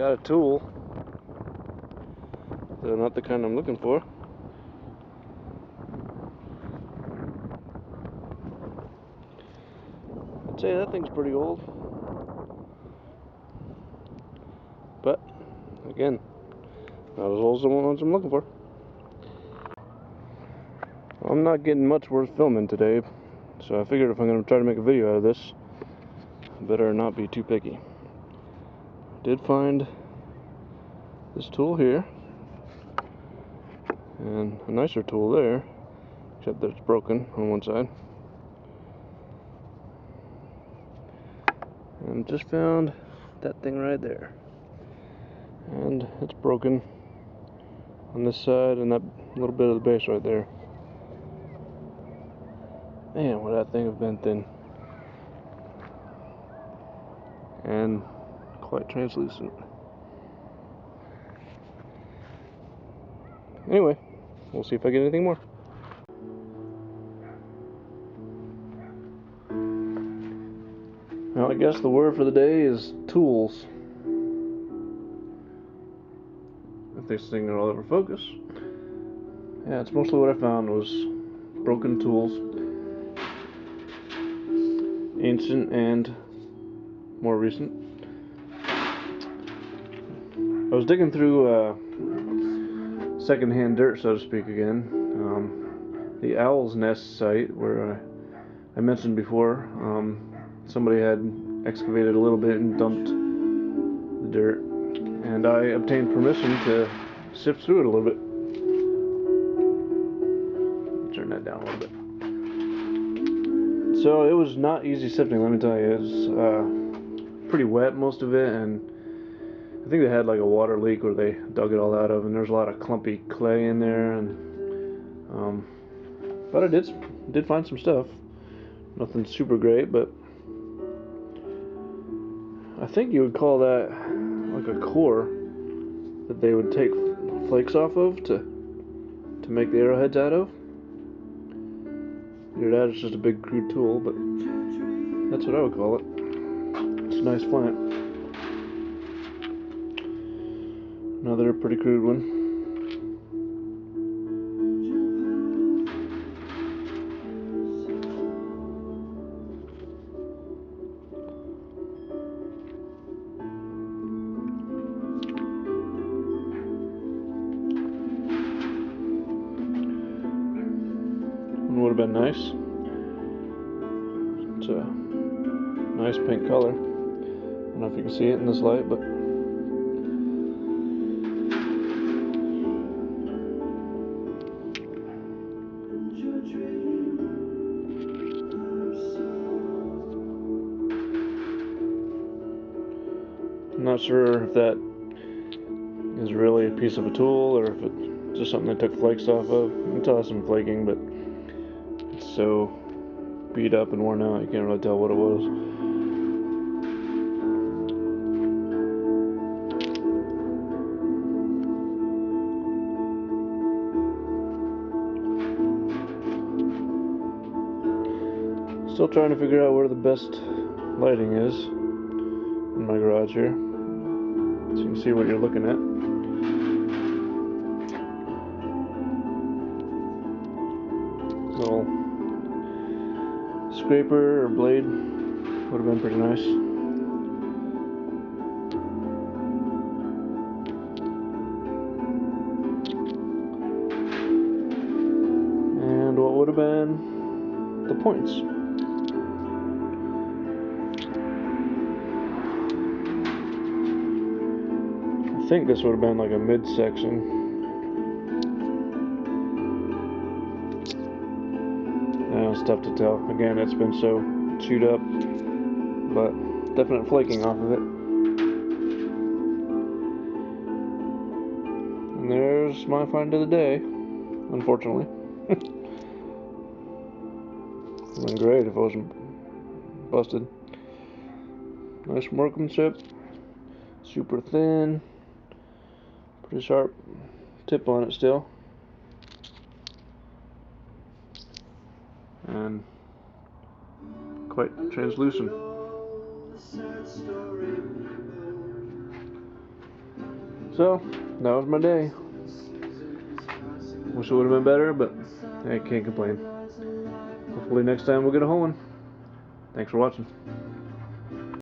got a tool, though not the kind I'm looking for. I'd say that thing's pretty old, but again, not as old as the ones I'm looking for. I'm not getting much worth filming today, so I figured if I'm going to try to make a video out of this, I better not be too picky. Did find this tool here, and a nicer tool there, except that it's broken on one side. And just found that thing right there, and it's broken on this side and that little bit of the base right there. Man, would that thing have been thin and quite translucent. Anyway, we'll see if I get anything more. Well, I guess the word for the day is tools. If this thing will ever focus. Yeah, it's mostly what I found was broken tools, ancient and more recent. I was digging through secondhand dirt, so to speak, again. The Owl's Nest site, where I mentioned before, somebody had excavated a little bit and dumped the dirt, and I obtained permission to sift through it a little bit. Turn that down a little bit. So it was not easy sifting, let me tell you. It was pretty wet, most of it, and I think they had like a water leak where they dug it all out of, and there's a lot of clumpy clay in there, and but I did find some stuff. Nothing super great, but I think you would call that like a core that they would take flakes off of to make the arrowheads out of. Either that, it's just a big crude tool, but that's what I would call it. It's a nice flint. Another pretty crude one. Would have been nice. It's a nice pink color. I don't know if you can see it in this light, but I'm not sure if that is really a piece of a tool or if it's just something they took flakes off of. You can tell it's some flaking, but it's so beat up and worn out, you can't really tell what it was. Still trying to figure out where the best lighting is in my garage here, so you can see what you're looking at. Little scraper or blade would have been pretty nice. And what would have been the points? I think this would have been like a midsection. It's tough to tell. Again, it's been so chewed up, but definite flaking off of it. And there's my find of the day, unfortunately. It would have been great if it wasn't busted. Nice workmanship, super thin, pretty sharp tip on it still. And quite translucent. So, that was my day. Wish it would have been better, but I can't complain. Hopefully next time we'll get a hole in. Thanks for watching.